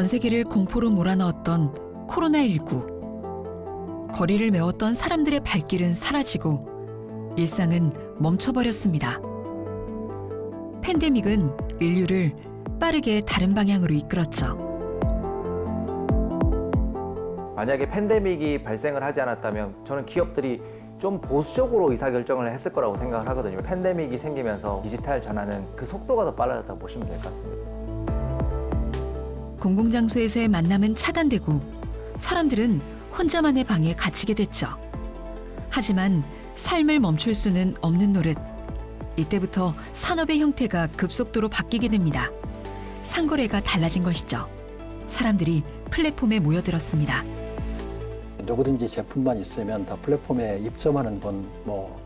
전 세계를 공포로 몰아넣었던 코로나19. 거리를 메웠던 사람들의 발길은 사라지고 일상은 멈춰버렸습니다. 팬데믹은 인류를 빠르게 다른 방향으로 이끌었죠. 만약에 팬데믹이 발생을 하지 않았다면 저는 기업들이 좀 보수적으로 의사결정을 했을 거라고 생각을 하거든요. 팬데믹이 생기면서 디지털 전환은 그 속도가 더 빨라졌다고 보시면 될 것 같습니다. 공공장소에서의 만남은 차단되고 사람들은 혼자만의 방에 갇히게 됐죠. 하지만 삶을 멈출 수는 없는 노릇. 이때부터 산업의 형태가 급속도로 바뀌게 됩니다. 상거래가 달라진 것이죠. 사람들이 플랫폼에 모여들었습니다. 누구든지 제품만 있으면 다 플랫폼에 입점하는 건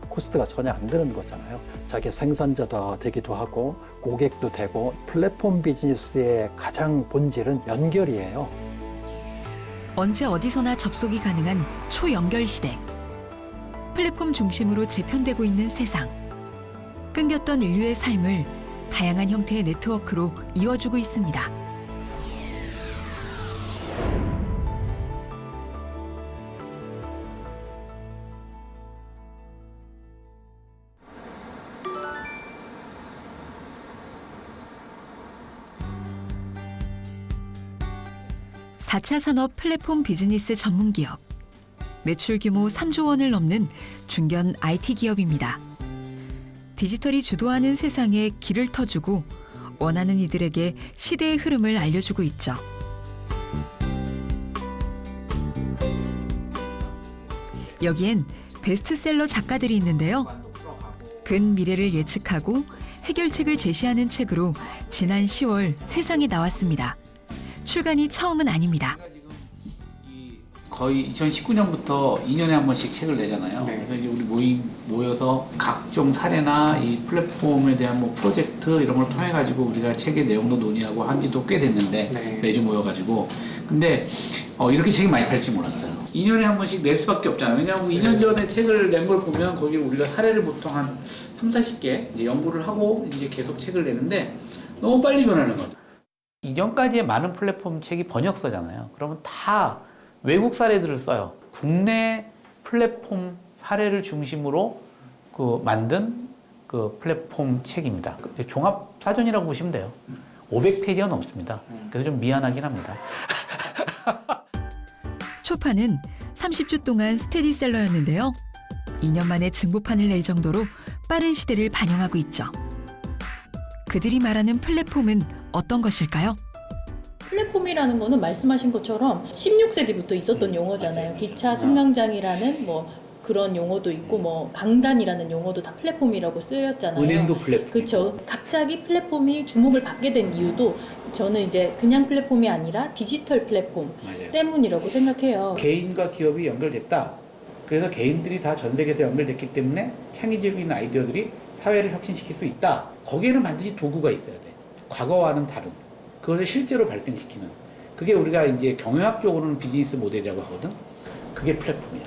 코스트가 전혀 안 드는 거잖아요. 자기 생산자도 되기도 하고 고객도 되고 플랫폼 비즈니스의 가장 본질은 연결이에요. 언제 어디서나 접속이 가능한 초연결 시대. 플랫폼 중심으로 재편되고 있는 세상. 끊겼던 인류의 삶을 다양한 형태의 네트워크로 이어주고 있습니다. 사 차 산업 플랫폼 비즈니스 전문 기업. 매출 규모 3조 원을 넘는 중견 IT 기업입니다. 디지털이 주도하는 세상에 길을 터주고 원하는 이들에게 시대의 흐름을 알려주고 있죠. 여기엔 베스트셀러 작가들이 있는데요. 근미래를 예측하고 해결책을 제시하는 책으로 지난 10월 세상에 나왔습니다. 출간이 처음은 아닙니다. 거의 2019년부터 2년에 한 번씩 책을 내잖아요. 네. 그래서 이제 우리 모여서 각종 사례나 이 플랫폼에 대한 프로젝트 이런 걸 통해 가지고 우리가 책의 내용도 논의하고 한 지도 꽤 됐는데 네. 매주 모여가지고 근데 이렇게 책이 많이 팔지 몰랐어요. 2년에 한 번씩 낼 수밖에 없잖아요. 왜냐하면 2년 전에 책을 낸 걸 보면 거기 우리가 사례를 보통 한 30-40개 이제 연구를 하고 이제 계속 책을 내는데 너무 빨리 변하는 거죠. 이전까지의 많은 플랫폼 책이 번역서잖아요. 그러면 다 외국 사례들을 써요. 국내 플랫폼 사례를 중심으로 만든 플랫폼 책입니다. 종합 사전이라고 보시면 돼요. 500페이지가 넘습니다. 그래서 좀 미안하긴 합니다. 초판은 30주 동안 스테디셀러였는데요. 2년 만에 증보판을 낼 정도로 빠른 시대를 반영하고 있죠. 그들이 말하는 플랫폼은 어떤 것일까요? 플랫폼이라는 거는 말씀하신 것처럼 16세기부터 있었던 용어잖아요. 기차 승강장이라는 그런 용어도 있고 강단이라는 용어도 다 플랫폼이라고 쓰였잖아요. 은행도 플랫폼. 그렇죠. 갑자기 플랫폼이 주목을 받게 된 이유도 저는 이제 그냥 플랫폼이 아니라 디지털 플랫폼 맞아요. 때문이라고 생각해요. 개인과 기업이 연결됐다. 그래서 개인들이 다 전 세계에서 연결됐기 때문에 창의적인 아이디어들이 사회를 혁신시킬 수 있다. 거기에는 반드시 도구가 있어야 돼. 과거와는 다른. 그것을 실제로 발전시키는. 그게 우리가 이제 경영학적으로는 비즈니스 모델이라고 하거든. 그게 플랫폼이야.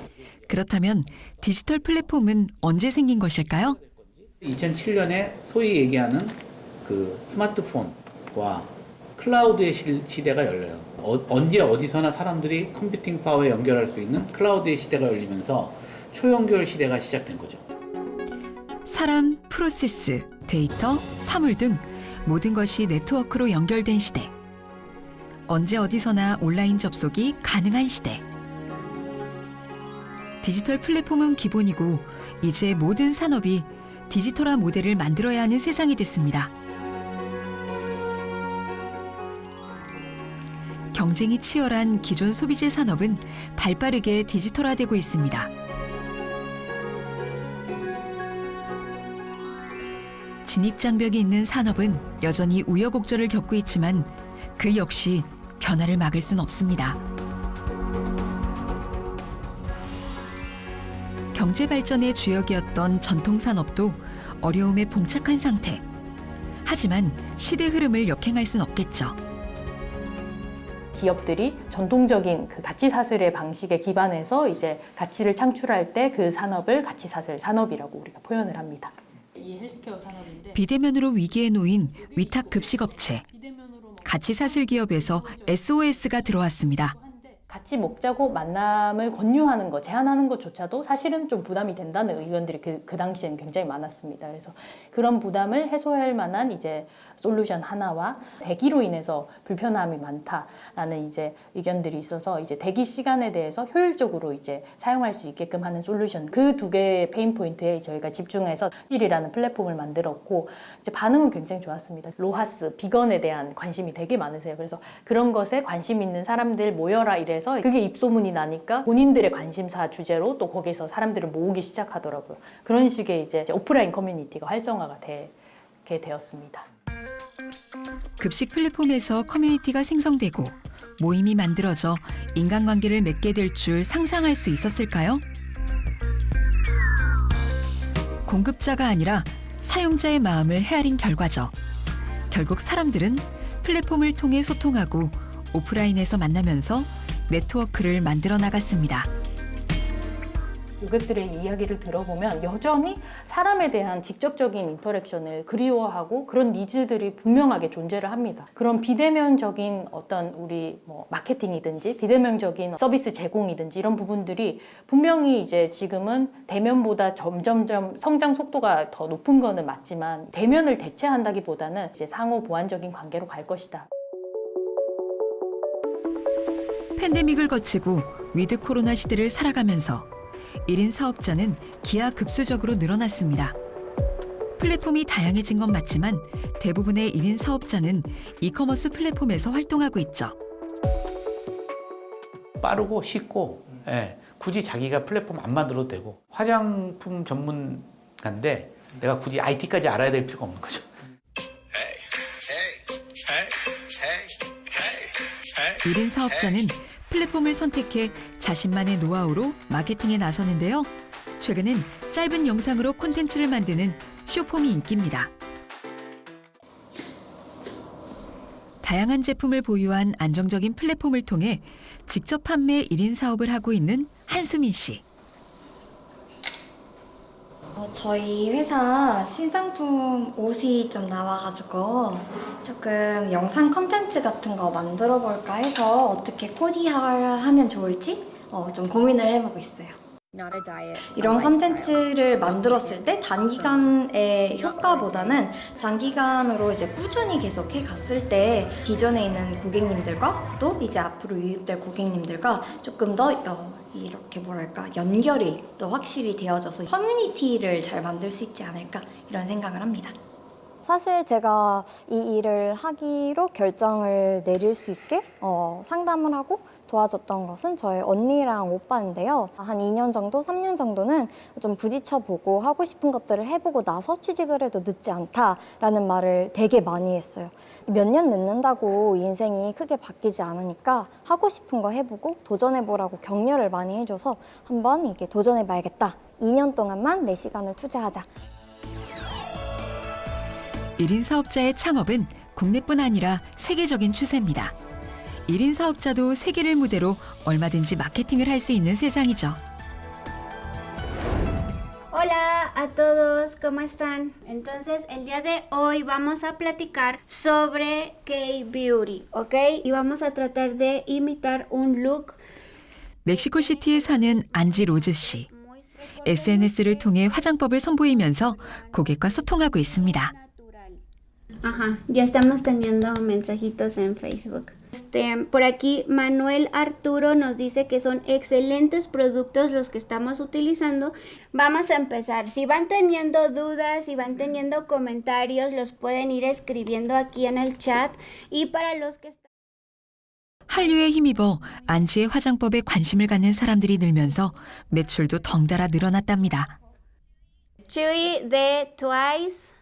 그렇다면 디지털 플랫폼은 언제 생긴 것일까요? 2007년에 소위 얘기하는 스마트폰과 클라우드의 시대가 열려요. 언제 어디서나 사람들이 컴퓨팅 파워에 연결할 수 있는 클라우드의 시대가 열리면서 초연결 시대가 시작된 거죠. 사람, 프로세스, 데이터, 사물 등 모든 것이 네트워크로 연결된 시대. 언제 어디서나 온라인 접속이 가능한 시대. 디지털 플랫폼은 기본이고 이제 모든 산업이 디지털화 모델을 만들어야 하는 세상이 됐습니다. 경쟁이 치열한 기존 소비재 산업은 발빠르게 디지털화되고 있습니다. 진입장벽이 있는 산업은 여전히 우여곡절을 겪고 있지만 그 역시 변화를 막을 순 없습니다. 경제 발전의 주역이었던 전통 산업도 어려움에 봉착한 상태. 하지만 시대 흐름을 역행할 순 없겠죠. 기업들이 전통적인 가치 사슬의 방식에 기반해서 이제 가치를 창출할 때 그 산업을 가치 사슬 산업이라고 우리가 표현을 합니다. 이 헬스케어 산업인데 비대면으로 위기에 놓인 위탁 급식업체. 같이 사슬 기업에서 SOS가 들어왔습니다. 같이 먹자고 만남을 권유하는 것, 제안하는 것조차도 사실은 좀 부담이 된다는 의견들이 그 당시엔 굉장히 많았습니다. 그래서 그런 부담을 해소할 만한 이제 솔루션 하나와 대기로 인해서 불편함이 많다라는 이제 의견들이 있어서 이제 대기 시간에 대해서 효율적으로 이제 사용할 수 있게끔 하는 솔루션, 그 두 개의 페인 포인트에 저희가 집중해서 일이라는 플랫폼을 만들었고 이제 반응은 굉장히 좋았습니다. 로하스, 비건에 대한 관심이 되게 많으세요. 그래서 그런 것에 관심 있는 사람들 모여라 이래서 그게 입소문이 나니까 본인들의 관심사 주제로 또 거기서 사람들을 모으기 시작하더라고요. 그런 식의 이제 오프라인 커뮤니티가 활성화가 되게 되었습니다. 급식 플랫폼에서 커뮤니티가 생성되고 모임이 만들어져 인간관계를 맺게 될 줄 상상할 수 있었을까요? 공급자가 아니라 사용자의 마음을 헤아린 결과죠. 결국 사람들은 플랫폼을 통해 소통하고 오프라인에서 만나면서 네트워크를 만들어 나갔습니다. 고객들의 이야기를 들어보면 여전히 사람에 대한 직접적인 인터랙션을 그리워하고 그런 니즈들이 분명하게 존재를 합니다. 그런 비대면적인 어떤 우리 뭐 마케팅이든지 비대면적인 서비스 제공이든지 이런 부분들이 분명히 이제 지금은 대면보다 점점점 성장 속도가 더 높은 거는 맞지만 대면을 대체한다기보다는 이제 상호 보완적인 관계로 갈 것이다. 팬데믹을 거치고 위드 코로나 시대를 살아가면서 1인 사업자는 기하급수적으로 늘어났습니다. 플랫폼이 다양해진 건 맞지만 대부분의 1인 사업자는 이커머스 플랫폼에서 활동하고 있죠. 빠르고 쉽고 굳이 자기가 플랫폼 안 만들어도 되고 화장품 전문가인데 내가 굳이 IT까지 알아야 될 필요가 없는 거죠. 1인 사업자는 플랫폼을 선택해 자신만의 노하우로 마케팅에 나서는데요. 최근엔 짧은 영상으로 콘텐츠를 만드는 쇼폼이 인기입니다. 다양한 제품을 보유한 안정적인 플랫폼을 통해 직접 판매 1인 사업을 하고 있는 한수민 씨. 저희 회사 신상품 옷이 좀 나와가지고 조금 영상 컨텐츠 같은 거 만들어 볼까 해서 어떻게 코디하면 좋을지 좀 고민을 해보고 있어요. 이런 컨텐츠를 만들었을 때 단기간의 효과보다는 장기간으로 이제 꾸준히 계속 해 갔을 때 기존에 있는 고객님들과 또 이제 앞으로 유입될 고객님들과 조금 더 이렇게 뭐랄까 연결이 또 확실히 되어져서 커뮤니티를 잘 만들 수 있지 않을까 이런 생각을 합니다. 사실 제가 이 일을 하기로 결정을 내릴 수 있게 상담을 하고 도와줬던 것은 저희 언니랑 오빠인데요. 한 2년 정도, 3년 정도는 좀 부딪혀보고 하고 싶은 것들을 해보고 나서 취직을 해도 늦지 않다라는 말을 되게 많이 했어요. 몇 년 늦는다고 인생이 크게 바뀌지 않으니까 하고 싶은 거 해보고 도전해보라고 격려를 많이 해줘서 한번 이게 도전해봐야겠다. 2년 동안만 내 시간을 투자하자. 1인 사업자의 창업은 국내뿐 아니라 세계적인 추세입니다. 1인 사업자도 세계를 무대로 얼마든지 마케팅을 할 수 있는 세상이죠. Hola a todos, ¿cómo están? Entonces, el día de hoy vamos a platicar sobre K-Beauty, ¿ok? Y vamos a tratar de imitar un look. 멕시코 시티에 사는 안지 로즈 씨. SNS를 통해 화장법을 선보이면서 고객과 소통하고 있습니다. Ajá, ya estamos teniendo mensajitos en Facebook. Por aquí Manuel Arturo nos dice que son excelentes productos los que estamos utilizando. Vamos a empezar. Si van teniendo dudas, si van teniendo comentarios, los pueden ir escribiendo aquí en el chat. Y para los que están... 한류에 힘입어 안지의 화장법에 관심을 갖는 사람들이 늘면서 매출도 덩달아 늘어났답니다. Chuy de Twice.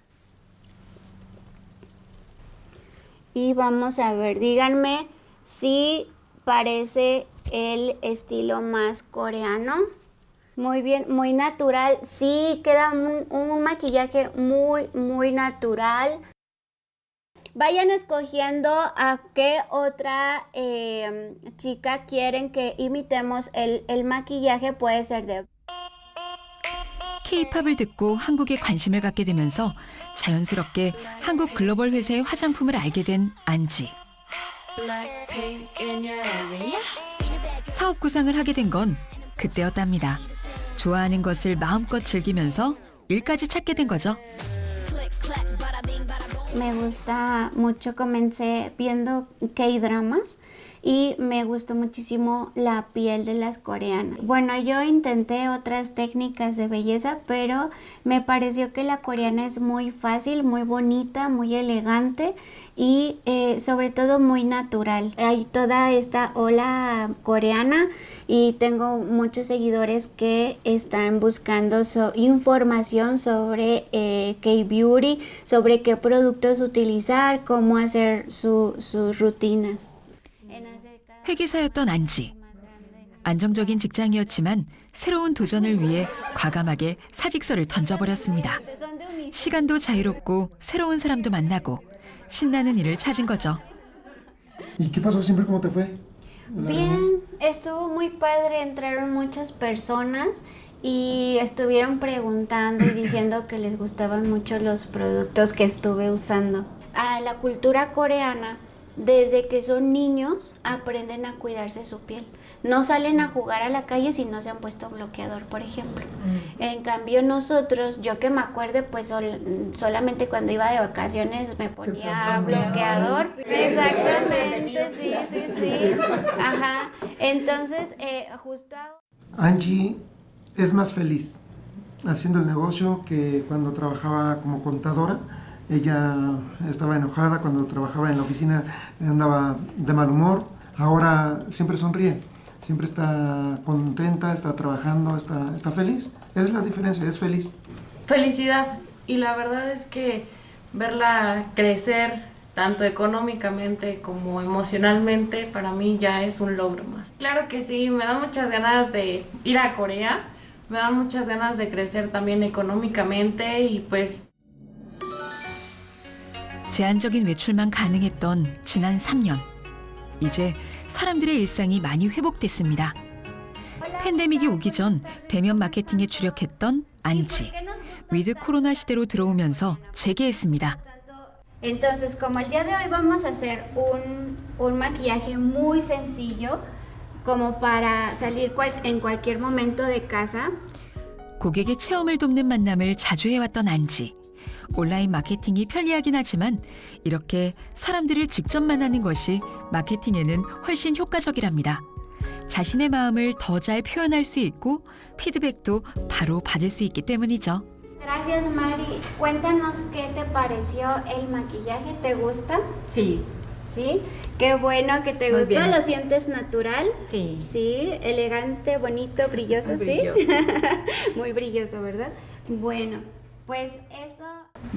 Y vamos a ver, díganme si parece el estilo más coreano. Muy bien, muy natural. Sí, queda un maquillaje muy natural. Vayan escogiendo a qué otra chica quieren que imitemos el maquillaje. Puede ser de... K-팝을 듣고 한국에 관심을 갖게 되면서 자연스럽게 한국 글로벌 회사의 화장품을 알게 된 안지. 사업 구상을 하게 된 건 그때였답니다. 좋아하는 것을 마음껏 즐기면서 일까지 찾게 된 거죠. Me gusta mucho, comencé viendo K-dramas y me gustó muchísimo la piel de las coreanas. Bueno, yo intenté otras técnicas de belleza, pero me pareció que la coreana es muy fácil, muy bonita, muy elegante y sobre todo muy natural. Hay toda esta ola coreana y tengo muchos seguidores que están buscando información sobre K-beauty, sobre qué productos utilizar, cómo hacer sus rutinas. 회계사였던 안지. 안정적인 직장이었지만 새로운 도전을 위해 과감하게 사직서를 던져버렸습니다. 시간도 자유롭고 새로운 사람도 만나고 신나는 일을 찾은 거죠. ¿Y qué pasó siempre? ¿Cómo te fue? Bien, estuvo muy padre, entraron muchas personas y estuvieron preguntando y diciendo que les gustaban mucho los productos que estuve usando. A la cultura coreana, desde que son niños, aprenden a cuidarse su piel. No salen a jugar a la calle si no se han puesto bloqueador, por ejemplo. En cambio nosotros, yo que me acuerde, pues solamente cuando iba de vacaciones me ponía bloqueador. Exactamente, sí. Ajá. Entonces, justo... Angie es más feliz haciendo el negocio que cuando trabajaba como contadora. Ella estaba enojada cuando trabajaba en la oficina, andaba de mal humor. Ahora siempre sonríe, siempre está contenta, está trabajando, está feliz. Esa es la diferencia, es feliz. Felicidad, y la verdad es que verla crecer tanto económicamente como emocionalmente para mí ya es un logro más. Claro que sí, me dan muchas ganas de ir a Corea, me dan muchas ganas de crecer también económicamente y pues 제한적인 외출만 가능했던 지난 3년. 이제 사람들의 일상이 많이 회복됐습니다. 팬데믹이 오기 전 대면 마케팅에 주력했던 안지. 위드 코로나 시대로 들어오면서 재개했습니다. Entonces, como el día de hoy vamos a hacer un maquillaje muy sencillo, como para salir en cualquier momento de casa. 고객의 체험을 돕는 만남을 자주 해왔던 안지. 온라인 마케팅이 편리하긴 하지만 이렇게 사람들을 직접 만나는 것이 마케팅에는 훨씬 효과적이랍니다. 자신의 마음을 더 잘 표현할 수 있고 피드백도 바로 받을 수 있기 때문이죠. Gracias, Mari. Cuéntanos qué te pareció el maquillaje. ¿Te gusta? Sí. Sí. Qué bueno que te Muy gustó. bien. ¿Lo sientes natural? Sí. Sí. Elegante, bonito, brilloso, Muy ¿sí? brilloso. Muy brilloso, ¿verdad? Bueno, pues eso...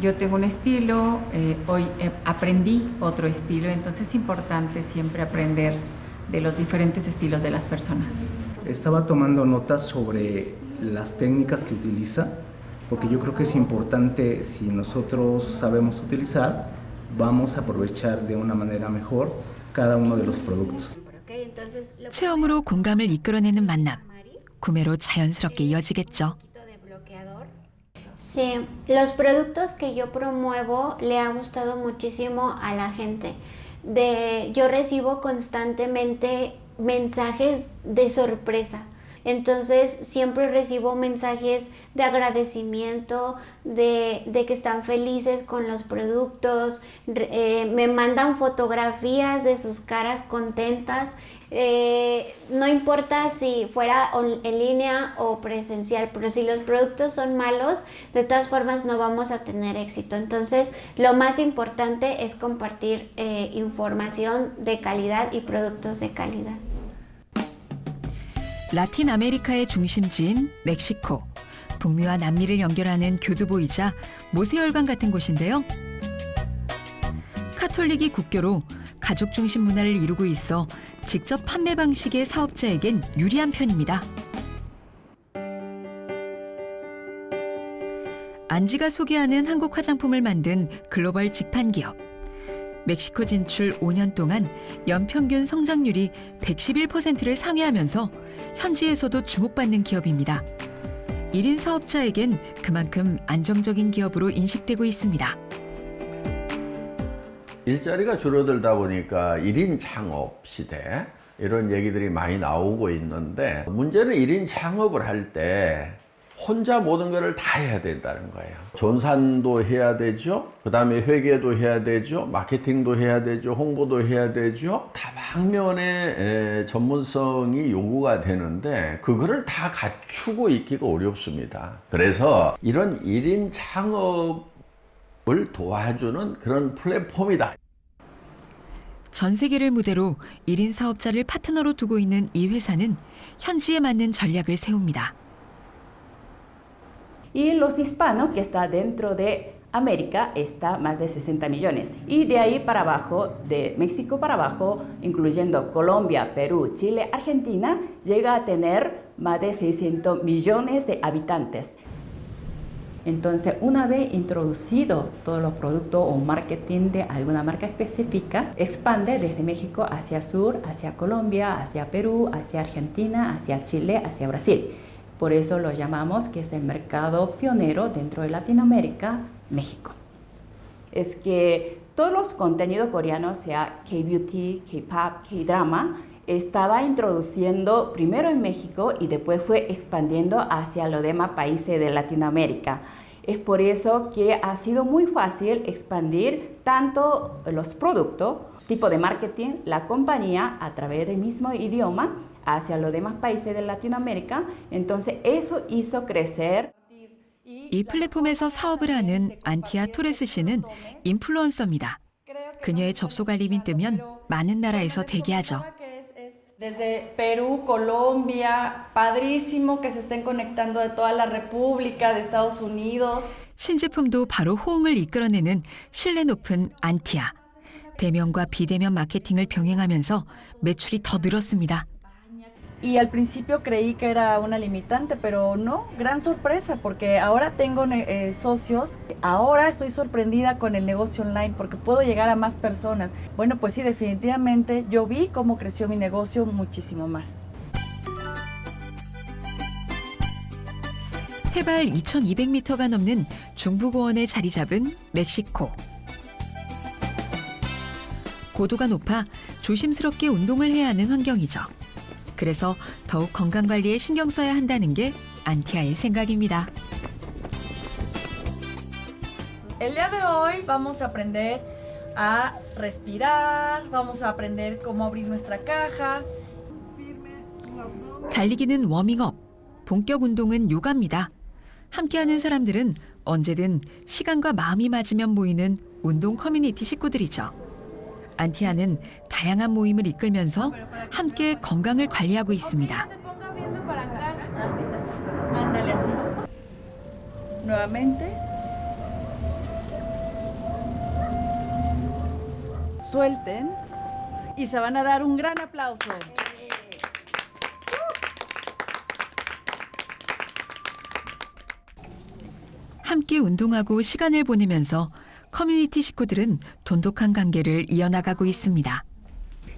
Yo tengo un estilo, hoy aprendí otro estilo, entonces es importante siempre aprender de los diferentes estilos de las personas. Estaba tomando notas sobre las técnicas que utiliza, porque yo creo que es importante, si nosotros sabemos utilizar, vamos a aprovechar de una manera mejor cada uno de los productos. Okay, entonces, 체험으로 공감을 이끌어내는 만남. 구매로 자연스럽게 이어지겠죠. Sí, los productos que yo promuevo le ha gustado muchísimo a la gente. Yo recibo constantemente mensajes de sorpresa. Entonces siempre recibo mensajes de agradecimiento, de que están felices con los productos, me mandan fotografías de sus caras contentas. No importa si fuera en línea o presencial, pero si los productos son malos, de todas formas no vamos a tener éxito. Entonces, lo más importante es compartir información de calidad y productos de calidad. 라틴 아메리카의 중심지인 멕시코. 북미와 남미를 연결하는 교두보이자 모세혈관 같은 곳인데요. 카톨릭이 국교로 가족 중심 문화를 이루고 있어 직접 판매 방식의 사업자에겐 유리한 편입니다. 안지가 소개하는 한국 화장품을 만든 글로벌 직판 기업. 멕시코 진출 5년 동안 연평균 성장률이 111%를 상회하면서 현지에서도 주목받는 기업입니다. 1인 사업자에겐 그만큼 안정적인 기업으로 인식되고 있습니다. 일자리가 줄어들다 보니까 1인 창업 시대 이런 얘기들이 많이 나오고 있는데 문제는 1인 창업을 할 때 혼자 모든 것을 다 해야 된다는 거예요. 존산도 해야 되죠. 그 다음에 회계도 해야 되죠. 마케팅도 해야 되죠. 홍보도 해야 되죠. 다방면의 전문성이 요구가 되는데 그거를 다 갖추고 있기가 어렵습니다. 그래서 이런 1인 창업을 도와주는 그런 플랫폼이다. 전 세계를 무대로 1인 사업자를 파트너로 두고 있는 이 회사는 현지에 맞는 전략을 세웁니다. Y los hispanos que está dentro de América está más de 60 millones. Y de ahí para abajo, de México para abajo, incluyendo Colombia, Perú, Chile, Argentina, llega a tener más de 600 millones de habitantes. Entonces, una vez introducido todos los productos o marketing de alguna marca específica, expande desde México hacia sur, hacia Colombia, hacia Perú, hacia Argentina, hacia Chile, hacia Brasil. Por eso lo llamamos que es el mercado pionero dentro de Latinoamérica, México. Es que todos los contenidos coreanos, sea K-beauty, K-pop, K-drama, estaba introduciendo primero en México y después fue expandiendo hacia los demás países de Latinoamérica. Es por eso que ha sido muy fácil expandir tanto los productos, tipo de marketing, la compañía a través del mismo idioma hacia los demás países de Latinoamérica. Entonces eso hizo crecer. 이 플랫폼에서 사업을 하는 안티아 토레스 씨는 인플루언서입니다. 그녀의 접속 알림이 뜨면 많은 나라에서 대기하죠. Desde Perú, Colombia, padrísimo que se estén conectando de toda la República, de Estados Unidos. 신제품도 바로 호응을 이끌어내는 신뢰 높은 안티아. 대면과 비대면 마케팅을 병행하면서 매출이 더 늘었습니다. Y al principio creí que era una limitante, pero no, gran sorpresa, porque ahora tengo socios. Ahora estoy sorprendida con el negocio online porque puedo llegar a más personas. Bueno, pues sí, definitivamente yo vi cómo creció mi negocio muchísimo más. 해발 2,200m가 넘는 중부고원에 자리 잡은 멕시코. 고도가 높아 조심스럽게 운동을 해야 하는 환경이죠. 그래서 더욱 건강관리에 신경 써야 한다는 게 안티아의 생각입니다. El día de hoy vamos a aprender a respirar, vamos a aprender cómo abrir nuestra caja. 달리기는 워밍업, 본격 운동은 요가입니다. 함께하는 사람들은 언제든 시간과 마음이 맞으면 모이는 운동 커뮤니티 식구들이죠. 안티아는 다양한 모임을 이끌면서 함께 건강을 관리하고 있습니다. Ándale así. Nuevamente. Suelten y se van a dar un gran aplauso. 함께 운동하고 시간을 보내면서 커뮤니티 식구들은 돈독한 관계를 이어나가고 있습니다.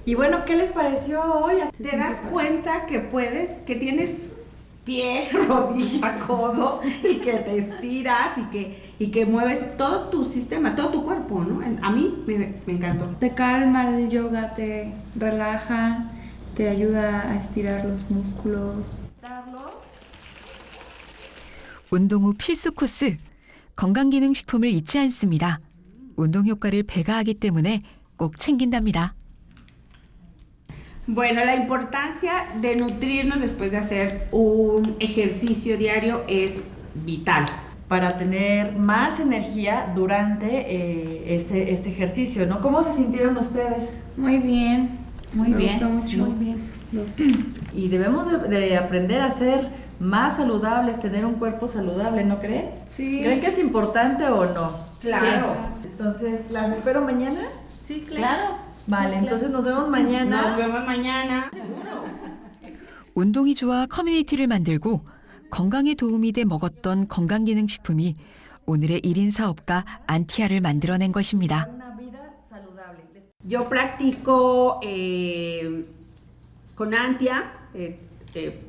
Y bueno, ¿qué les pareció hoy? Te das cuenta que puedes, que tienes pie, rodilla, codo y que te estiras y que mueves todo tu sistema, todo tu cuerpo, ¿no? A mí me encantó. Te calma el yoga, te relaja, te ayuda a estirar los músculos. 운동 후 필수 코스, 건강기능식품을 잊지 않습니다. 운동 효과를 배가하기 때문에 꼭 챙긴답니다. Bueno, la importancia de nutrirnos después de hacer un ejercicio diario es vital. Para tener más energía durante este ejercicio, ¿no? ¿Cómo se sintieron ustedes? Muy bien, Muy bien. Me gustó mucho. Muy bien. Y debemos de aprender a ser más saludables, tener un cuerpo saludable, ¿no creen? Sí. ¿Creen que es importante o no? Claro. Sí. Entonces, ¿las espero mañana? Sí, claro. Vale, entonces nos vemos mañana. Nos vemos mañana. 운동이 좋아 커뮤니티를 만들고 건강에 도움이 돼 먹었던 건강기능식품이 오늘의 1인 사업가 안티아를 만들어낸 것입니다. Yo practico con Antia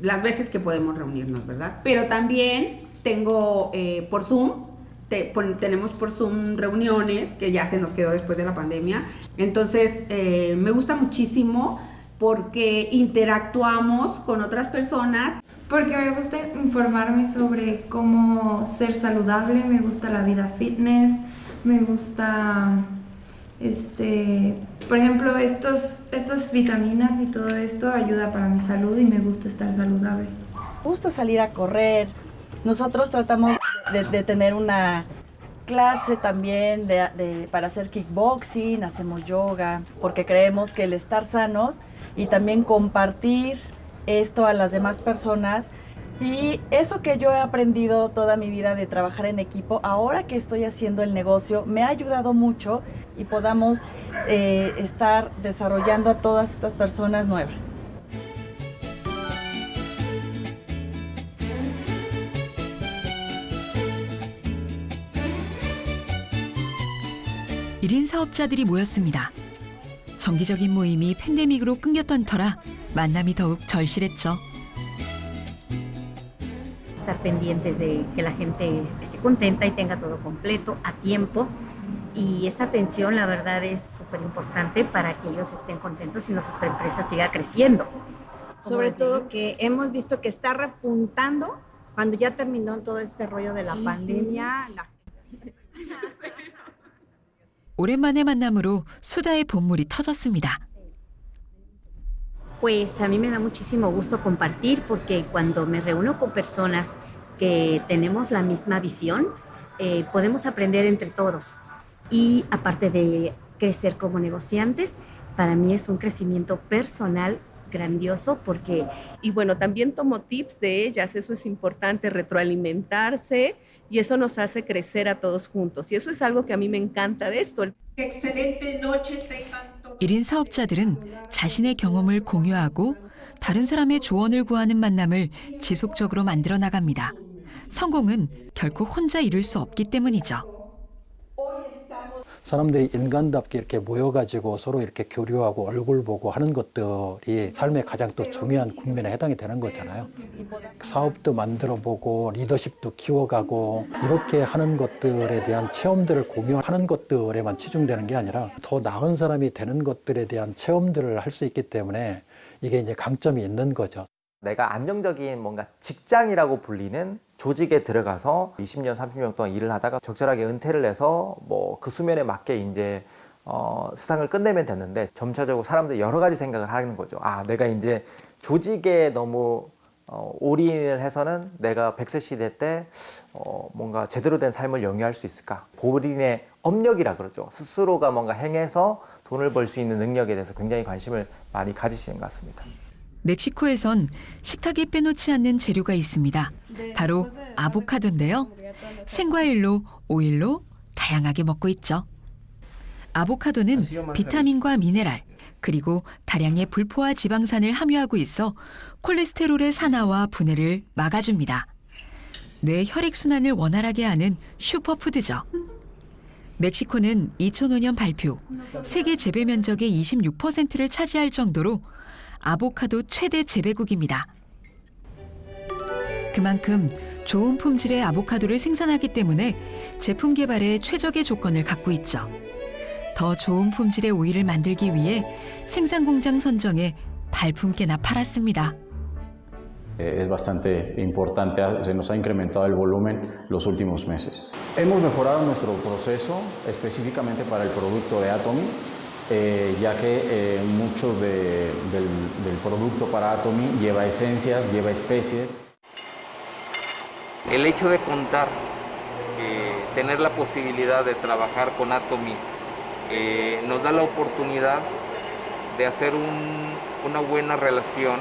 las veces que podemos reunirnos, ¿verdad? Pero también tengo por Zoom, tenemos por Zoom reuniones, que ya se nos quedó después de la pandemia. Entonces, me gusta muchísimo porque interactuamos con otras personas. Porque me gusta informarme sobre cómo ser saludable, me gusta la vida fitness, me gusta, por ejemplo, estas vitaminas y todo esto ayuda para mi salud y me gusta estar saludable. Me gusta salir a correr. Nosotros tratamos de tener una clase también para hacer kickboxing, hacemos yoga, porque creemos que el estar sanos y también compartir esto a las demás personas y eso que yo he aprendido toda mi vida de trabajar en equipo, ahora que estoy haciendo el negocio, me ha ayudado mucho y podamos estar desarrollando a todas estas personas nuevas. 일인 사업자들이 모였습니다. 정기적인 모임이 팬데믹으로 끊겼던 터라 만남이 더욱 절실했죠. Estar pendientes de que la gente esté contenta y tenga todo completo a tiempo. Y esa atención, la verdad, es súper importante para que ellos estén contentos y nuestra empresa siga creciendo. Sobre todo que hemos visto que está repuntando cuando ya terminó todo este rollo de la pandemia. 오랜만의 만남으로 수다의 본물이 터졌습니다. Pues a mí me da muchísimo gusto compartir porque cuando me reúno con personas que tenemos la misma visión, podemos aprender entre todos. Y aparte de crecer como negociantes, para mí es un crecimiento personal grandioso porque... Y bueno, también tomo tips de ellas, eso es importante, retroalimentarse y eso nos hace crecer a todos juntos. Y eso es algo que a mí me encanta de esto. Excelente noche tengan. 1인 사업자들은 자신의 경험을 공유하고 다른 사람의 조언을 구하는 만남을 지속적으로 만들어 나갑니다. 성공은 결코 혼자 이룰 수 없기 때문이죠. 사람들이 인간답게 이렇게 모여가지고 서로 이렇게 교류하고 얼굴 보고 하는 것들이 삶의 가장 또 중요한 국면에 해당이 되는 거잖아요. 사업도 만들어보고 리더십도 키워가고 이렇게 하는 것들에 대한 체험들을 공유하는 것들에만 치중되는 게 아니라 더 나은 사람이 되는 것들에 대한 체험들을 할 수 있기 때문에 이게 이제 강점이 있는 거죠. 내가 안정적인 뭔가 직장이라고 불리는 조직에 들어가서 20년, 30년 동안 일을 하다가 적절하게 은퇴를 해서 뭐 그 수면에 맞게 이제 세상을 끝내면 됐는데 점차적으로 사람들이 여러 가지 생각을 하는 거죠. 아, 내가 이제 조직에 너무 올인을 해서는 내가 100세 시대 때 뭔가 제대로 된 삶을 영위할 수 있을까? 본인의 업력이라 그러죠. 스스로가 뭔가 행해서 돈을 벌 수 있는 능력에 대해서 굉장히 관심을 많이 가지시는 것 같습니다. 멕시코에선 식탁에 빼놓지 않는 재료가 있습니다. 바로 아보카도인데요. 생과일로, 오일로 다양하게 먹고 있죠. 아보카도는 비타민과 미네랄, 그리고 다량의 불포화 지방산을 함유하고 있어 콜레스테롤의 산화와 분해를 막아줍니다. 뇌 혈액순환을 원활하게 하는 슈퍼푸드죠. 멕시코는 2005년 발표, 세계 재배 면적의 26%를 차지할 정도로 아보카도 최대 재배국입니다. 그만큼 좋은 품질의 아보카도를 생산하기 때문에 제품 개발에 최적의 조건을 갖고 있죠. 더 좋은 품질의 오일을 만들기 위해 생산 공장 선정에 발품께나 팔았습니다. Es bastante importante, se nos ha incrementado el volumen los últimos meses. Hemos mejorado nuestro proceso específicamente para el producto de Atomy, ya que mucho del producto para Atomy lleva esencias, lleva especies. El hecho de contar, tener la posibilidad de trabajar con Atomy, nos da la oportunidad de hacer una buena relación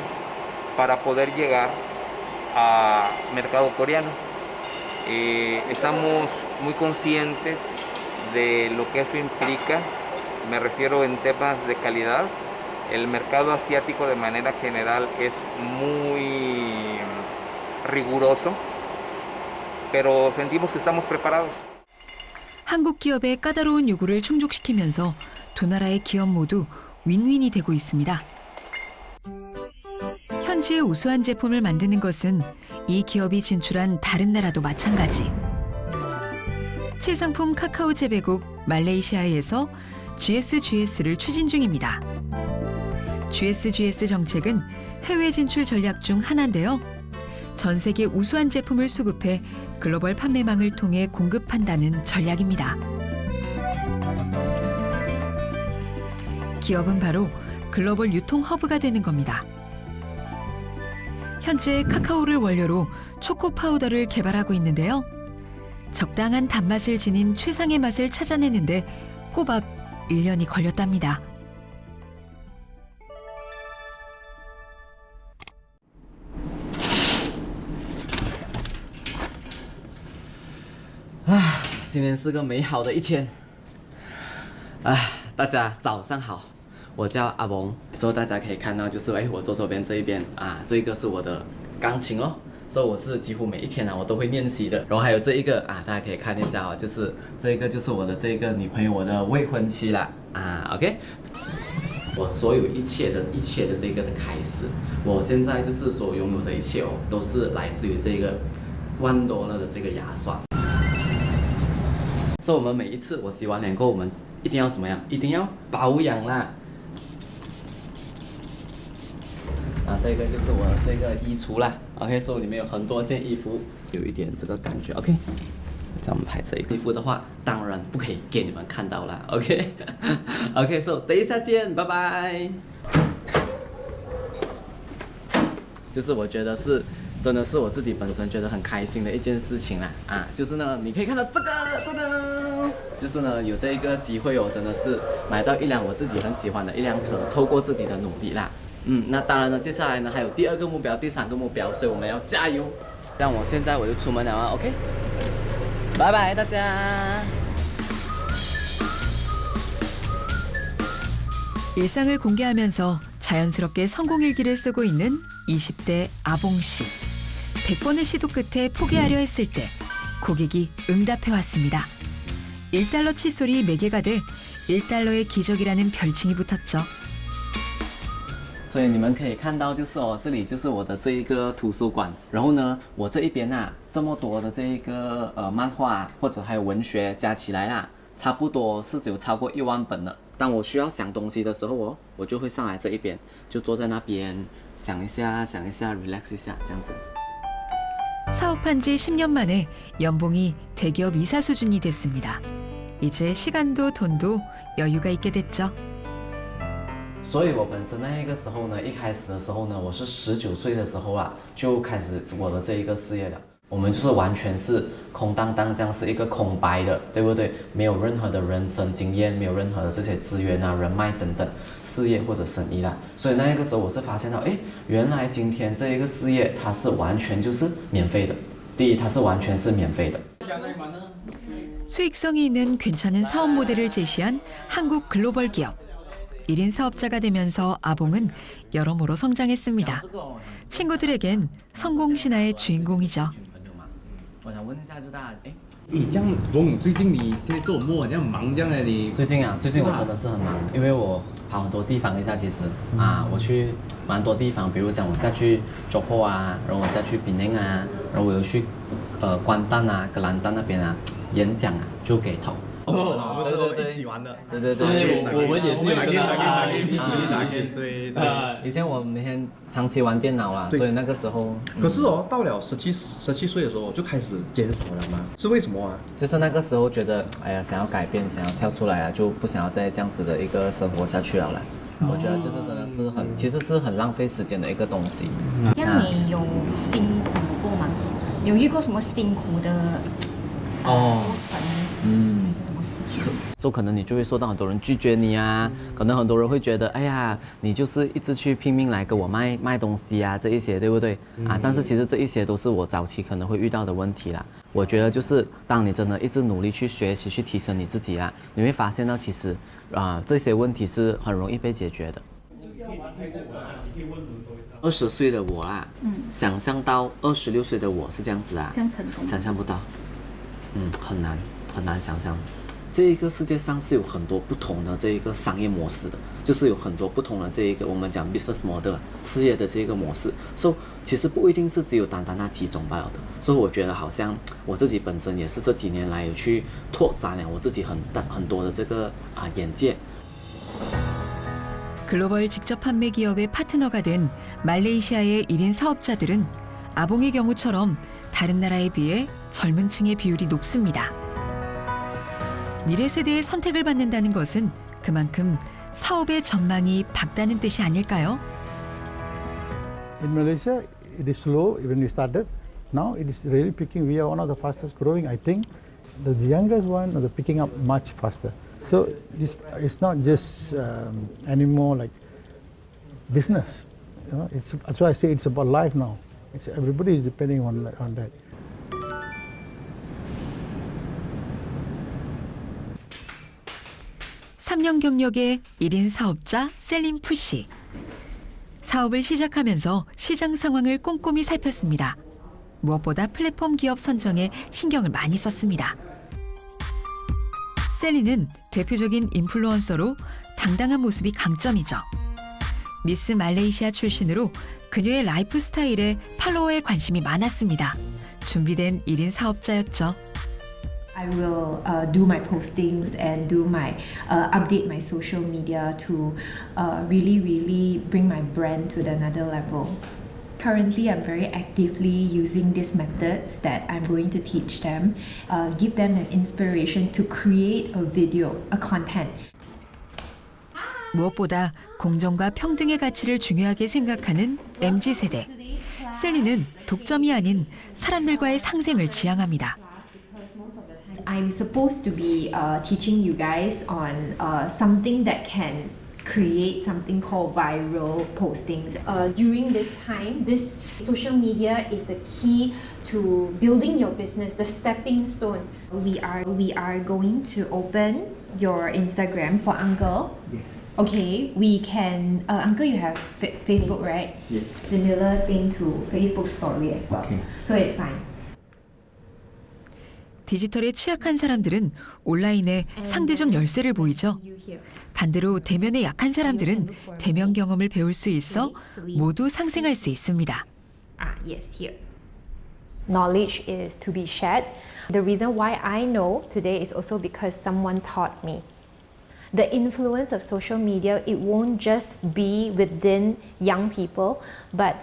para poder llegar al mercado coreano. Estamos muy conscientes de lo que eso implica, me refiero en temas de calidad. El mercado asiático de manera general es muy riguroso, pero sentimos que estamos preparados. 한국 기업의 까다로운 요구를 충족시키면서 두 나라의 기업 모두 윈윈이 되고 있습니다. 현지의 우수한 제품을 만드는 것은 이 기업이 진출한 다른 나라도 마찬가지. 최상품 카카오 재배국 말레이시아에서 GSGS를 추진 중입니다. GSGS 정책은 해외 진출 전략 중 하나인데요. 전 세계 우수한 제품을 수급해 글로벌 판매망을 통해 공급한다는 전략입니다. 기업은 바로 글로벌 유통 허브가 되는 겁니다. 현재 카카오를 원료로 초코 파우더를 개발하고 있는데요. 적당한 단맛을 지닌 최상의 맛을 찾아내는데 꼬박 1년이 걸렸답니다.今天是个美好的一天。大家早上好，我叫阿蒙。所以大家可以看到，就是我左手边这一边这个是我的钢琴咯。所以我是几乎每一天我都会练习的。然后还有这一个大家可以看一下就是这个就是我的这个女朋友，我的未婚妻啦OK。我所有一切的这个的开始，我现在就是所拥有的一切都是来自于这个$1的这个牙刷。所以我们每一次我洗完脸过后，我们一定要怎么样？一定要保养啦。这个就是我这个衣橱啦 ，OK， 所以里面有很多件衣服，有一点这个感觉 ，OK。咱们拍这一个衣服的话，当然不可以给你们看到啦 ，OK，OK， 所以等一下见，拜拜。就是我觉得是。真的是我自己本身觉得很开心的一件事情啦就是呢，你可以看到这个，噔噔，就是呢有这一个机会真的是买到一辆我自己很喜欢的一辆车，透过自己的努力啦，那当然呢，接下来呢还有第2个目标、第3个目标，所以我们要加油。像我现在我就出门了OK， 拜拜大家。 일상을 공개하면서 자연스럽게 성공 일기를 쓰고 있는 20대 아봉 씨. 100번의 시도 끝에 포기하려 했을 때 고객이 응답해 왔습니다. $1 칫솔이 매개가 돼 $1의 기적이라는 별칭이 붙었죠. 所以你们可以看到，就是这里就是我的这一个图书馆。然后呢，我这一边这么多的这一个漫画或者还有文学加起来差不多是有超過1萬本了。当我需要想东西的时候我就会上来这一边，就坐在那边想一下 relax 一下这样子。 사업한 지 10년 만에 연봉이 대기업 이사 수준이 됐습니다. 이제 시간도 돈도 여유가 있게 됐죠. 所以我本身那个时候呢，一开始的时候呢，我是19岁的时候就开始我的这一个事业了。我们就是完全是空荡荡，这样是一个空白的，对不对？没有任何的人生经验，没有任何的这些资源人脉等等，事业或者生意啦。所以那个时候我是发现到，原来今天这一个事业它是完全就是免费的。第一，它是完全是免费的。 수익성이 있는 괜찮은 사업 모델을 제시한 한국 글로벌 기업. 1인 사업자가 되면서 아봉은 여러모로 성장했습니다. 친구들에겐 성공 신화의 주인공이죠. 我想问一下，就大家，这样，龙，最近你现在做梦，这样忙这样的你？最近我真的是很忙，因为我跑很多地方一下，其实我去蛮多地方，比如讲我下去Johor然后我下去Penang然后我又去关丹格兰丹那边演讲就给投。 对，一起玩的。对，我们也是打game，对。以前我每天长期玩电脑所以那个时候。可是到了17岁的时候就开始减少了吗？是为什么就是那个时候觉得，想要改变，想要跳出来就不想要再这样子的一个生活下去了我觉得就是真的是其实是很浪费时间的一个东西。这样你有辛苦过吗？有遇过什么辛苦的过程？还是什么事情？所以可能你就会受到很多人拒绝你可能很多人会觉得，哎呀，你就是一直去拼命来给我卖东西这一些，对不对？但是其实这一些都是我早期可能会遇到的问题啦。我觉得就是当你真的一直努力去学习、去提升你自己你会发现到其实这些问题是很容易被解决的。20岁的我想象到26岁的我是这样子这样成功？想象不到，很难想象。这一个世界上是有很多不同的这一个商业模式的，就是有很多不同的这一个我们讲 business model 事业的这个模式，所以其实不一定是只有单单那几种罢了的。所以我觉得好像我自己本身也是这几年来有去拓展了我自己很多的这个眼界。 글로벌 직접 판매 기업의 파트너가 된 말레이시아의 1인 사업자들은 아봉의 경우처럼 다른 나라에 비해 젊은 층의 비율이 높습니다. 미래 세대의 선택을 받는다는 것은 그만큼 사업의 전망이 밝다는 뜻이 아닐까요? In Malaysia, it is slow when we started. Now it is really picking. We are one of the fastest growing. I think the youngest one are picking up much faster. So it's not just anymore like business. You know, that's why I say it's about life now. Everybody is depending on that. (3년) 경력의 1인 사업자 셀린 푸 씨. 사업을 시작하면서 시장 상황을 꼼꼼히 살폈습니다. 무엇보다 플랫폼 기업 선정에 신경을 많이 썼습니다. 셀린은 대표적인 인플루언서로 당당한 모습이 강점이죠. 미스 말레이시아 출신으로 그녀의 라이프 스타일에 팔로워에 관심이 많았습니다. 준비된 1인 사업자였죠. I will do my postings and do my update my social media to really bring my brand to another level. Currently, I'm very actively using these methods that I'm going to teach them, give them an inspiration to create a video, a content. 무엇보다 공정과 평등의 가치를 중요하게 생각하는 MZ세대. 셀리는 독점이 아닌 사람들과의 상생을 지향합니다. I'm supposed to be teaching you guys on something that can create something called viral postings. During this time, this social media is the key to building your business, the stepping stone. We are going to open your Instagram for Uncle. Yes. Okay, we can. Uncle, you have Facebook, right? Yes. Similar thing to Facebook Story as well. Okay. So it's fine. 디지털에 취약한 사람들은 온라인에 상대적 열세를 보이죠. 반대로 대면에 약한 사람들은 대면 경험을 배울 수 있어 모두 상생할 수 있습니다. Yes, here. Knowledge is to be shared. The reason why I know today is also because someone taught me. The influence of social media, it won't just be within young people, but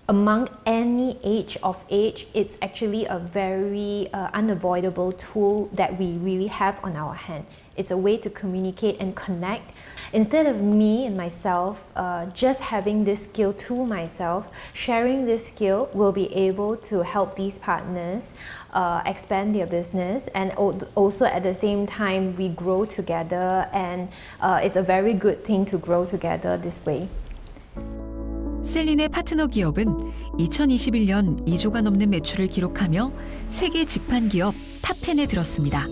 among any age, it's actually a very unavoidable tool that we really have on our hand. It's a way to communicate and connect. Instead of me and myself just having this skill to myself, sharing this skill will be able to help these partners expand their business, and also at the same time we grow together, and it's a very good thing to grow together this way. 셀린의 파트너 기업은 2021년 2조가 넘는 매출을 기록하며 세계 직판 기업 탑10에 들었습니다.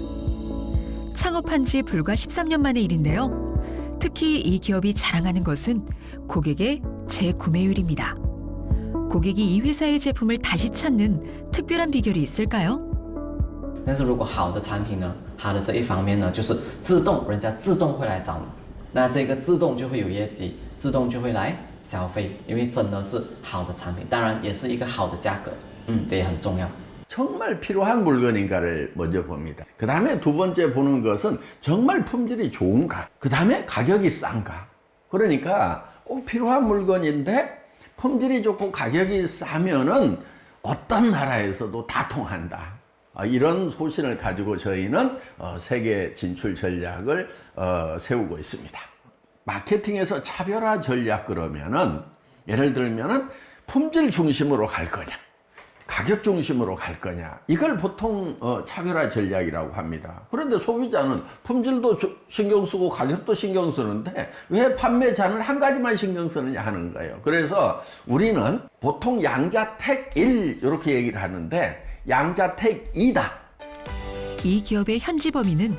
창업한 지 불과 13년 만의 일인데요. 특히 이 기업이 자랑하는 것은 고객의 재구매율입니다. 고객이 이 회사의 제품을 다시 찾는 특별한 비결이 있을까요? 但是如果好的产品呢，它的这一方面呢，就是人家自动会来找你，那这个自动就会有业绩，自动就会来消费，因为真的是好的产品，当然也是一个好的价格，这也很重要。 정말 필요한 물건인가를 먼저 봅니다. 그 다음에 두 번째 보는 것은 정말 품질이 좋은가. 그 다음에 가격이 싼가. 그러니까 꼭 필요한 물건인데 품질이 좋고 가격이 싸면은 어떤 나라에서도 다 통한다. 이런 소신을 가지고 저희는 세계 진출 전략을 세우고 있습니다. 마케팅에서 차별화 전략 그러면은 예를 들면은 품질 중심으로 갈 거냐. 가격 중심으로 갈 거냐. 이걸 보통 차별화 전략이라고 합니다. 그런데 소비자는 품질도 신경 쓰고 가격도 신경 쓰는데 왜 판매자는 한 가지만 신경 쓰느냐 하는 거예요. 그래서 우리는 보통 양자택 1 이렇게 얘기를 하는데 양자택 2다. 이 기업의 현지 범위는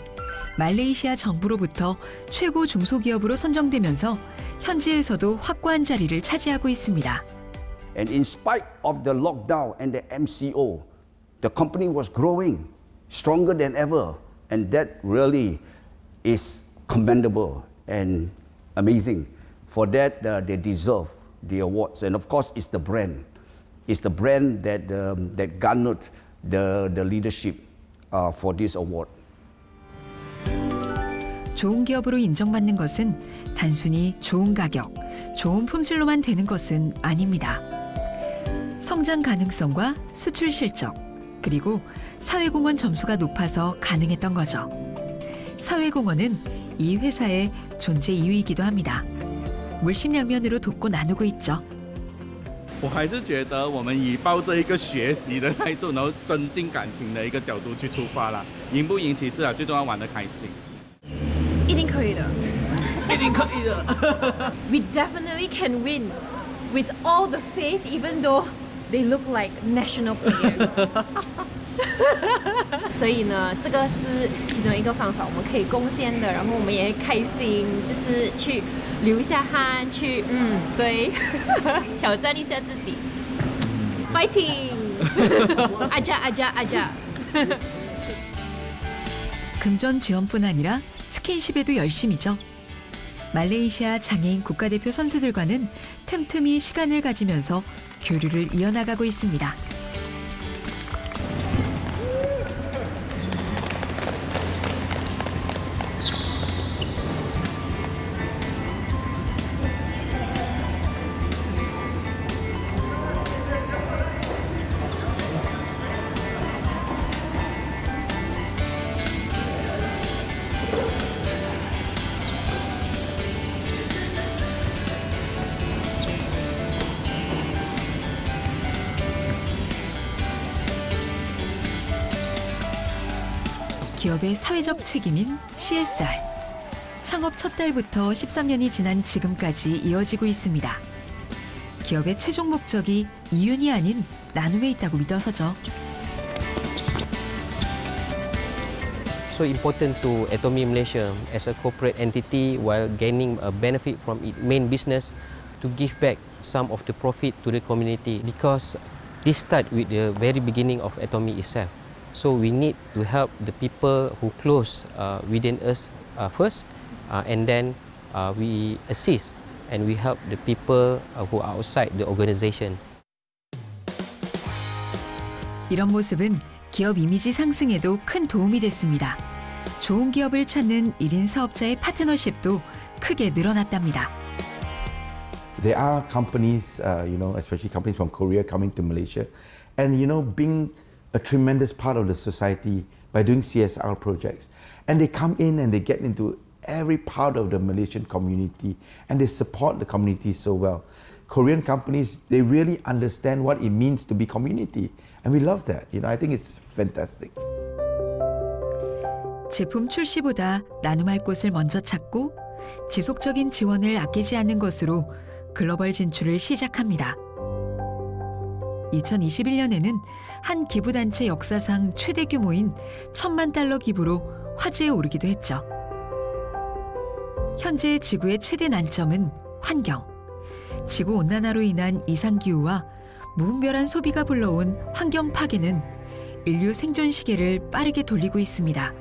말레이시아 정부로부터 최고 중소기업으로 선정되면서 현지에서도 확고한 자리를 차지하고 있습니다. And in spite of the lockdown and the MCO, the company was growing stronger than ever. And that really is commendable and amazing. For that, they deserve the awards. And of course, it's the brand. It's the brand that, that garnered the leadership for this award. 좋은 기업으로 인정받는 것은 단순히 좋은 가격, 좋은 품질로만 되는 것은 아닙니다. 성장 가능성과 수출 실적, 그리고 사회공헌 점수가 높아서 가능했던 거죠. 사회공헌은 이 회사의 존재 이유이기도 합니다. 물심양면으로 돕고 나누고 있죠. 我还是觉得我们以抱着一个学习的态度，然后增进感情的一个角度去出发啦。赢不赢其次啊，最重要玩得开心。一定可以的，一定可以的。We definitely can win with all the faith, even though they look like national players. 所以呢，这个是其中一个方法，我们可以贡献的，然后我们也开心，就是去流一下汗，去对，挑战一下自己 ，fighting， 아자 아자 아자。 금전 지원뿐 아니라 스킨십에도 열심이죠. 말레이시아 장애인 국가대표 선수들과는 틈틈이 시간을 가지면서 교류를 이어나가고 있습니다. 기업의 사회적 책임인 CSR. 창업 첫 달부터 13년이 지난 지금까지 이어지고 있습니다. 기업의 최종 목적이 이윤이 아닌 나눔에 있다고 믿어서죠. So important to Atomy Malaysia as a corporate entity while gaining a benefit from its main business to give back some of the profit to the community because this start with the very beginning of Atomy itself. So we need to help the people who close within us first, and then we assist and we help the people who are outside the organization. 이런 모습은 기업 이미지 상승에도 큰 도움이 됐습니다. 좋은 기업을 찾는 1인 사업자의 파트너십도 크게 늘어났답니다. There are companies, especially companies from Korea coming to Malaysia, and being a tremendous part of the society by doing CSR projects. And they come in and they get into every part of the Malaysian community and they support the community so well. Korean companies, they really understand what it means to be community. And we love that. I think it's fantastic. 제품 출시보다 나눔할 곳을 먼저 찾고 지속적인 지원을 아끼지 않는 것으로 글로벌 진출을 시작합니다. 2021년에는 한 기부단체 역사상 최대 규모인 1,000만 달러 기부로 화제에 오르기도 했죠. 현재 지구의 최대 난점은 환경. 지구온난화로 인한 이상기후와 무분별한 소비가 불러온 환경 파괴는 인류 생존 시계를 빠르게 돌리고 있습니다.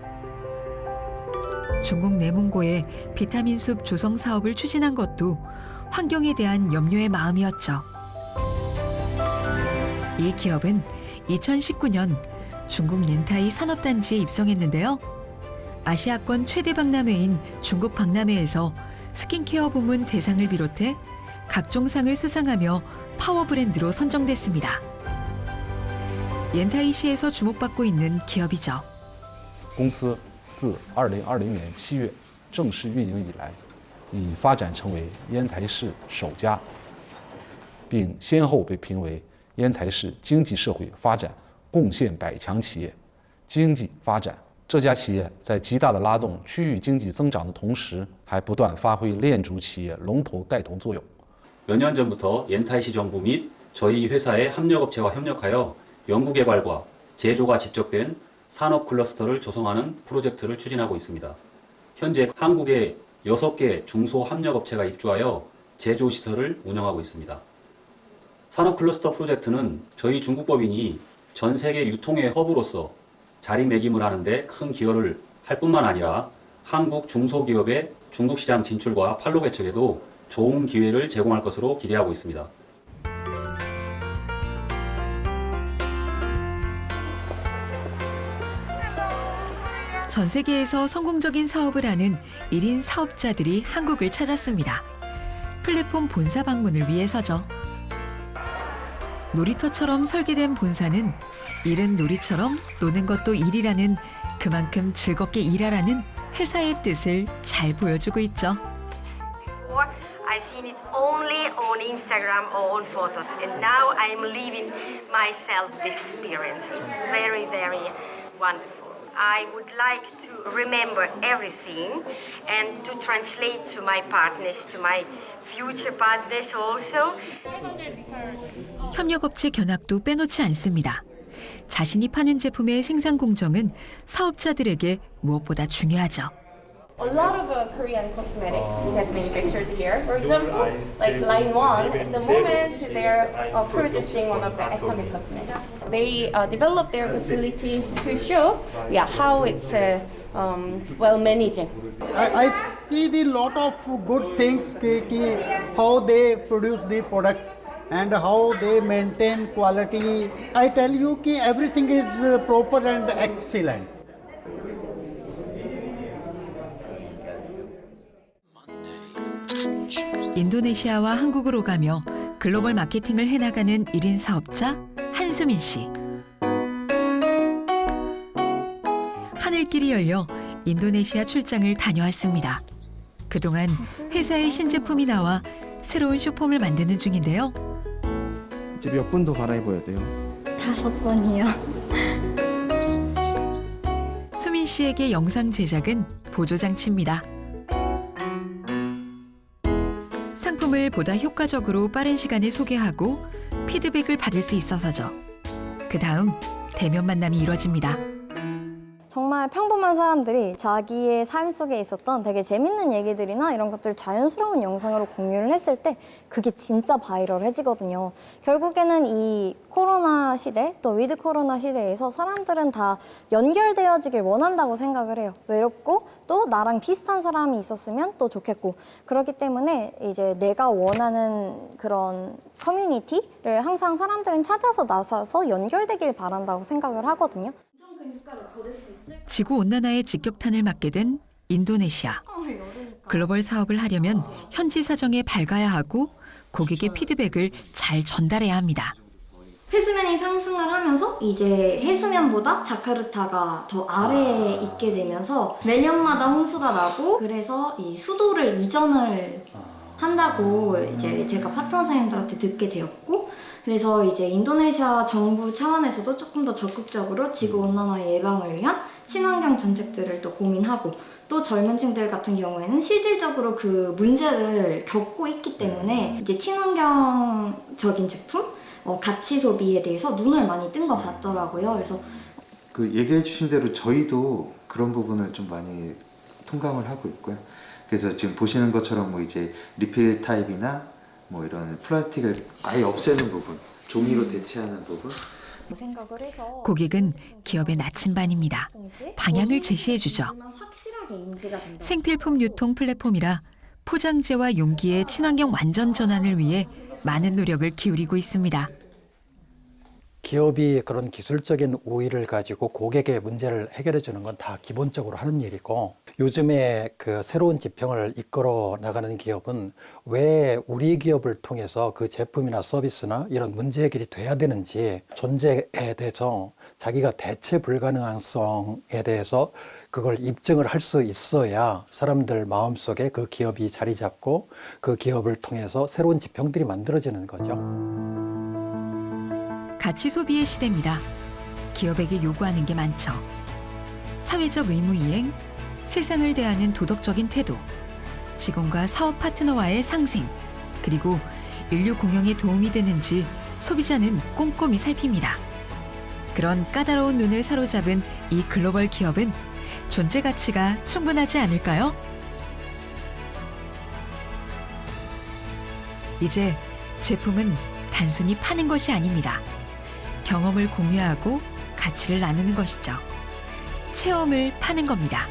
중국 내몽고의 비타민 숲 조성 사업을 추진한 것도 환경에 대한 염려의 마음이었죠. 이 기업은 2019년 중국 옌타이 산업단지에 입성했는데요. 아시아권 최대 박람회인 중국 박람회에서 스킨케어 부문 대상을 비롯해 각종 상을 수상하며 파워 브랜드로 선정됐습니다. 옌타이시에서 주목받고 있는 기업이죠. 公司自2020年7月正式运营以来，已发展成为烟台市首家，并先后被评为烟台市经济社会发展贡献100强企业。经济发展，这家企业在极大地拉动区域经济增长的同时，还不断发挥链主企业龙头带头作用。 몇 년 전부터 옌타이시 정부 및 저희 회사의 협력업체와 협력하여 연구개발과 제조가 집적된 산업 클러스터를 조성하는 프로젝트를 추진하고 있습니다. 현재 한국에 6개 중소협력업체가 입주하여 제조시설을 운영하고 있습니다. 산업 클러스터 프로젝트는 저희 중국법인이 전 세계 유통의 허브로서 자리매김을 하는 데 큰 기여를 할 뿐만 아니라 한국 중소기업의 중국 시장 진출과 판로 개척에도 좋은 기회를 제공할 것으로 기대하고 있습니다. 전 세계에서 성공적인 사업을 하는 1인 사업자들이 한국을 찾았습니다. 플랫폼 본사 방문을 위해서죠. 놀이터처럼 설계된 본사는 일은 놀이처럼 노는 것도 일이라는 그만큼 즐겁게 일하라는 회사의 뜻을 잘 보여주고 있죠. I've seen it only on Instagram or on photos, and now I'm living myself this experience. It's very, very wonderful. I would like to remember everything and to translate to my partners, to my future partners also. 협력업체 견학도 빼놓지 않습니다. 자신이 파는 제품의 생산 공정은 사업자들에게 무엇보다 중요하죠. A lot of Korean cosmetics get manufactured here. For example, like Line 1, at the moment they're producing one of the atomic cosmetics. They develop their facilities to show how it's well managed. I see the lot of good things, how they produce the product and how they maintain quality. I tell you everything is proper and excellent. 인도네시아와 한국으로 가며 글로벌 마케팅을 해나가는 1인 사업자 한수민 씨. 하늘길이 열려 인도네시아 출장을 다녀왔습니다. 그동안 회사의 신제품이 나와 새로운 쇼폼을 만드는 중인데요. 이제 몇 번 더 갈아입어야 돼요? 5번이요. 수민 씨에게 영상 제작은 보조장치입니다. 상품을 보다 효과적으로 빠른 시간에 소개하고 피드백을 받을 수 있어서죠. 그 다음 대면 만남이 이뤄집니다. 정말 평범한 사람들이 자기의 삶 속에 있었던 되게 재밌는 얘기들이나 이런 것들을 자연스러운 영상으로 공유를 했을 때 그게 진짜 바이럴해지거든요. 결국에는 이 코로나 시대, 또 위드 코로나 시대에서 사람들은 다 연결되어지길 원한다고 생각을 해요. 외롭고 또 나랑 비슷한 사람이 있었으면 또 좋겠고, 그렇기 때문에 이제 내가 원하는 그런 커뮤니티를 항상 사람들은 찾아서 나서서 연결되길 바란다고 생각을 하거든요. 지구온난화의 직격탄을 맞게 된 인도네시아. 글로벌 사업을 하려면 현지 사정에 밝아야 하고 고객의 피드백을 잘 전달해야 합니다. 해수면이 상승을 하면서 이제 해수면보다 자카르타가 더 아래에 있게 되면서 매년마다 홍수가 나고, 그래서 이 수도를 이전을 한다고 이제 제가 파트너 선생님들한테 듣게 되었고, 그래서 이제 인도네시아 정부 차원에서도 조금 더 적극적으로 지구온난화 예방을 위한 친환경 정책들을 또 고민하고, 또 젊은 층들 같은 경우에는 실질적으로 그 문제를 겪고 있기 때문에 이제 친환경적인 제품, 가치 소비에 대해서 눈을 많이 뜬 것 같더라고요. 그래서 그 얘기해 주신 대로 저희도 그런 부분을 좀 많이 통감을 하고 있고요. 그래서 지금 보시는 것처럼 뭐 이제 리필 타입이나 뭐 이런 플라스틱을 아예 없애는 부분, 종이로 대체하는 부분. 고객은 기업의 나침반입니다. 방향을 제시해주죠. 생필품 유통 플랫폼이라 포장재와 용기의 친환경 완전 전환을 위해 많은 노력을 기울이고 있습니다. 기업이 그런 기술적인 우위를 가지고 고객의 문제를 해결해 주는 건 다 기본적으로 하는 일이고, 요즘에 그 새로운 지평을 이끌어 나가는 기업은 왜 우리 기업을 통해서 그 제품이나 서비스나 이런 문제 해결이 돼야 되는지, 존재에 대해서 자기가 대체 불가능성에 대해서 그걸 입증을 할 수 있어야 사람들 마음속에 그 기업이 자리 잡고 그 기업을 통해서 새로운 지평들이 만들어지는 거죠. 가치 소비의 시대입니다. 기업에게 요구하는 게 많죠. 사회적 의무 이행, 세상을 대하는 도덕적인 태도, 직원과 사업 파트너와의 상생, 그리고 인류 공영에 도움이 되는지 소비자는 꼼꼼히 살핍니다. 그런 까다로운 눈을 사로잡은 이 글로벌 기업은 존재 가치가 충분하지 않을까요? 이제 제품은 단순히 파는 것이 아닙니다. 경험을 공유하고 가치를 나누는 것이죠. 체험을 파는 겁니다.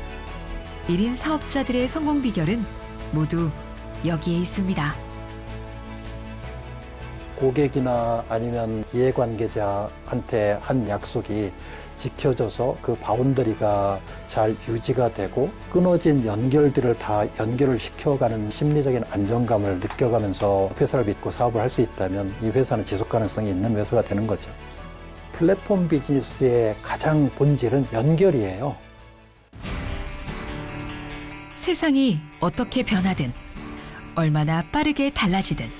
1인 사업자들의 성공 비결은 모두 여기에 있습니다. 고객이나 아니면 이해관계자한테 한 약속이 지켜져서 그 바운더리가 잘 유지가 되고 끊어진 연결들을 다 연결을 시켜가는 심리적인 안정감을 느껴가면서 회사를 믿고 사업을 할 수 있다면 이 회사는 지속 가능성이 있는 회사가 되는 거죠. 플랫폼 비즈니스의 가장 본질은 연결이에요. 세상이 어떻게 변하든 얼마나 빠르게 달라지든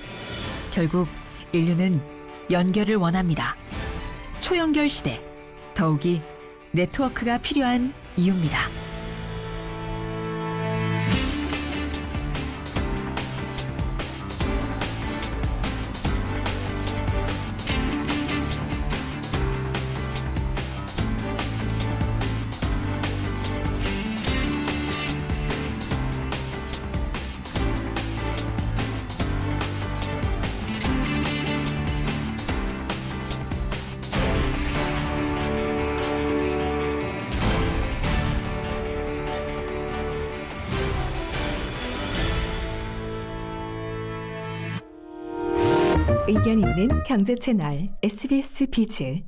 결국 인류는 연결을 원합니다. 초연결 시대, 더욱이 네트워크가 필요한 이유입니다. 의견 있는 경제 채널 SBS 비즈